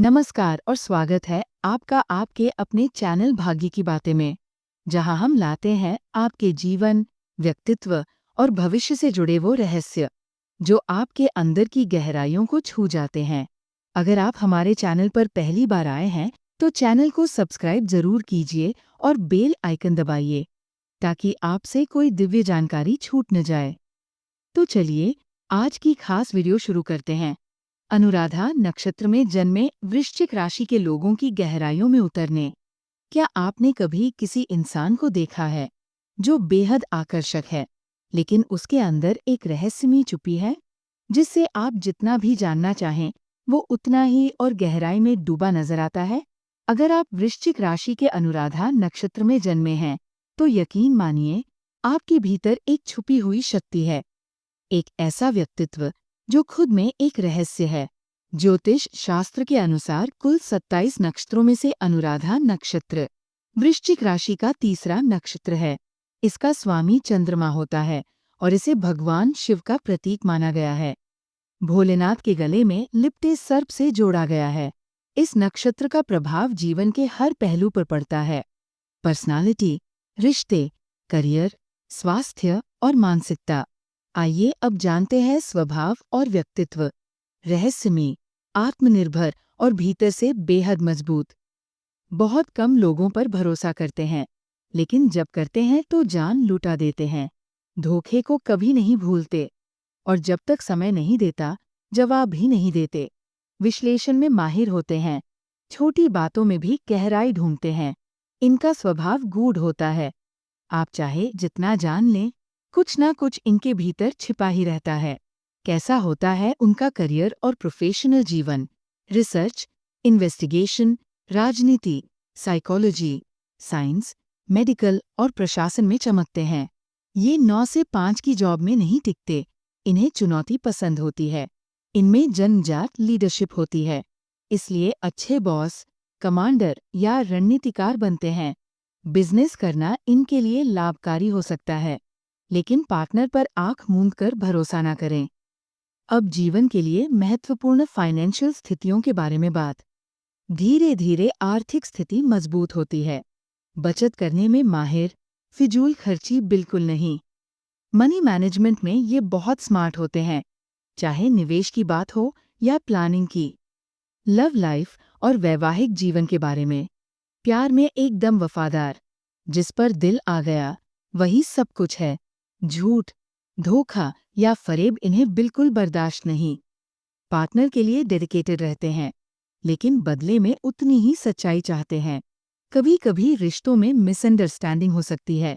नमस्कार और स्वागत है आपका आपके अपने चैनल भाग्य की बातें में, जहां हम लाते हैं आपके जीवन, व्यक्तित्व और भविष्य से जुड़े वो रहस्य जो आपके अंदर की गहराइयों को छू जाते हैं। अगर आप हमारे चैनल पर पहली बार आए हैं तो चैनल को सब्सक्राइब जरूर कीजिए और बेल आइकन दबाइए ताकि आपसे कोई दिव्य जानकारी छूट न जाए। तो चलिए आज की खास वीडियो शुरू करते हैं। अनुराधा नक्षत्र में जन्मे वृश्चिक राशि के लोगों की गहराइयों में उतरने। क्या आपने कभी किसी इंसान को देखा है जो बेहद आकर्षक है, लेकिन उसके अंदर एक रहस्यमयी छुपी है जिससे आप जितना भी जानना चाहें वो उतना ही और गहराई में डूबा नजर आता है? अगर आप वृश्चिक राशि के अनुराधा नक्षत्र में जन्मे हैं तो यकीन मानिए आपके भीतर एक छुपी हुई शक्ति है, एक ऐसा व्यक्तित्व जो खुद में एक रहस्य है। ज्योतिष शास्त्र के अनुसार कुल 27 नक्षत्रों में से अनुराधा नक्षत्र वृश्चिक राशि का तीसरा नक्षत्र है। इसका स्वामी चंद्रमा होता है और इसे भगवान शिव का प्रतीक माना गया है। भोलेनाथ के गले में लिपटे सर्प से जोड़ा गया है। इस नक्षत्र का प्रभाव जीवन के हर पहलू पर पड़ता है। पर्सनालिटी, रिश्ते, करियर, स्वास्थ्य और मानसिकता। आइए अब जानते हैं स्वभाव और व्यक्तित्व। रहस्यमयी, आत्मनिर्भर और भीतर से बेहद मजबूत। बहुत कम लोगों पर भरोसा करते हैं, लेकिन जब करते हैं तो जान लुटा देते हैं। धोखे को कभी नहीं भूलते और जब तक समय नहीं देता जवाब भी नहीं देते। विश्लेषण में माहिर होते हैं, छोटी बातों में भी गहराई ढूंढते हैं। इनका स्वभाव गूढ़ होता है। आप चाहे जितना जान लें, कुछ ना कुछ इनके भीतर छिपा ही रहता है। कैसा होता है उनका करियर और प्रोफेशनल जीवन? रिसर्च, इन्वेस्टिगेशन, राजनीति, साइकोलॉजी, साइंस, मेडिकल और प्रशासन में चमकते हैं। ये 9 से 5 की जॉब में नहीं टिकते। इन्हें चुनौती पसंद होती है। इनमें जन्मजात लीडरशिप होती है, इसलिए अच्छे बॉस, कमांडर या रणनीतिकार बनते हैं। बिजनेस करना इनके लिए लाभकारी हो सकता है, लेकिन पार्टनर पर आंख मूंद कर भरोसा ना करें। अब जीवन के लिए महत्वपूर्ण फाइनेंशियल स्थितियों के बारे में बात। धीरे धीरे आर्थिक स्थिति मजबूत होती है। बचत करने में माहिर, फिजूल खर्ची बिल्कुल नहीं। मनी मैनेजमेंट में ये बहुत स्मार्ट होते हैं, चाहे निवेश की बात हो या प्लानिंग की। लव लाइफ और वैवाहिक जीवन के बारे में। प्यार में एकदम वफादार, जिस पर दिल आ गया वही सब कुछ है। झूठ, धोखा या फरेब इन्हें बिल्कुल बर्दाश्त नहीं। पार्टनर के लिए डेडिकेटेड रहते हैं, लेकिन बदले में उतनी ही सच्चाई चाहते हैं। कभी कभी रिश्तों में मिसअंडरस्टैंडिंग हो सकती है,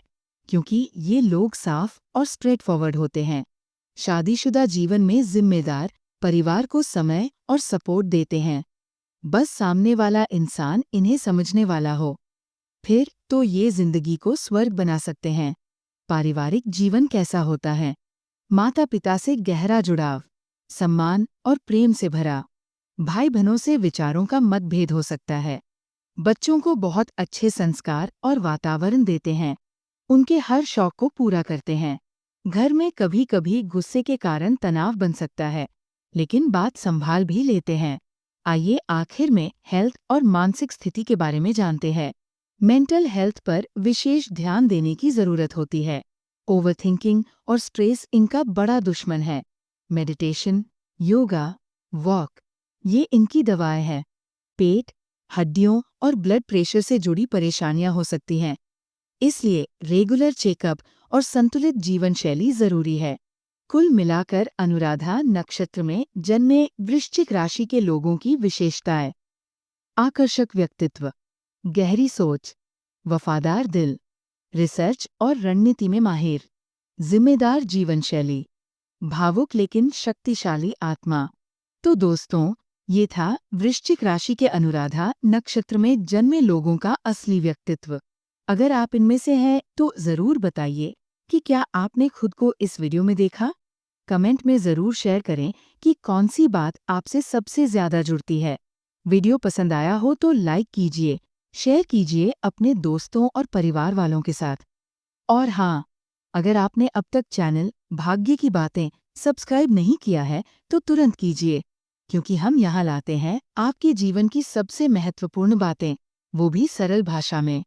क्योंकि ये लोग साफ और स्ट्रेट फॉरवर्ड होते हैं। शादीशुदा जीवन में जिम्मेदार, परिवार को समय और सपोर्ट देते हैं। बस सामने वाला इंसान इन्हें समझने वाला हो, फिर तो ये जिंदगी को स्वर्ग बना सकते हैं। पारिवारिक जीवन कैसा होता है? माता पिता से गहरा जुड़ाव, सम्मान और प्रेम से भरा। भाई बहनों से विचारों का मतभेद हो सकता है। बच्चों को बहुत अच्छे संस्कार और वातावरण देते हैं। उनके हर शौक को पूरा करते हैं। घर में कभी कभी गुस्से के कारण तनाव बन सकता है, लेकिन बात संभाल भी लेते हैं। आइए आखिर में हेल्थ और मानसिक स्थिति के बारे में जानते हैं। मेंटल हेल्थ पर विशेष ध्यान देने की जरूरत होती है। ओवरथिंकिंग और स्ट्रेस इनका बड़ा दुश्मन है। मेडिटेशन, योगा, वॉक ये इनकी दवाएं हैं। पेट, हड्डियों और ब्लड प्रेशर से जुड़ी परेशानियां हो सकती हैं, इसलिए रेगुलर चेकअप और संतुलित जीवन शैली जरूरी है। कुल मिलाकर अनुराधा नक्षत्र में जन्मे वृश्चिक राशि के लोगों की विशेषताएं। आकर्षक व्यक्तित्व, गहरी सोच, वफादार दिल, रिसर्च और रणनीति में माहिर, जिम्मेदार जीवन शैली, भावुक लेकिन शक्तिशाली आत्मा। तो दोस्तों, ये था वृश्चिक राशि के अनुराधा नक्षत्र में जन्मे लोगों का असली व्यक्तित्व। अगर आप इनमें से हैं तो जरूर बताइए कि क्या आपने खुद को इस वीडियो में देखा। कमेंट में जरूर शेयर करें कि कौन सी बात आपसे सबसे ज्यादा जुड़ती है। वीडियो पसंद आया हो तो लाइक कीजिए, शेयर कीजिए अपने दोस्तों और परिवार वालों के साथ। और हाँ, अगर आपने अब तक चैनल भाग्य की बातें सब्सक्राइब नहीं किया है तो तुरंत कीजिए, क्योंकि हम यहाँ लाते हैं आपके जीवन की सबसे महत्वपूर्ण बातें, वो भी सरल भाषा में।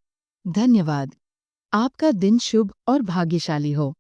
धन्यवाद। आपका दिन शुभ और भाग्यशाली हो।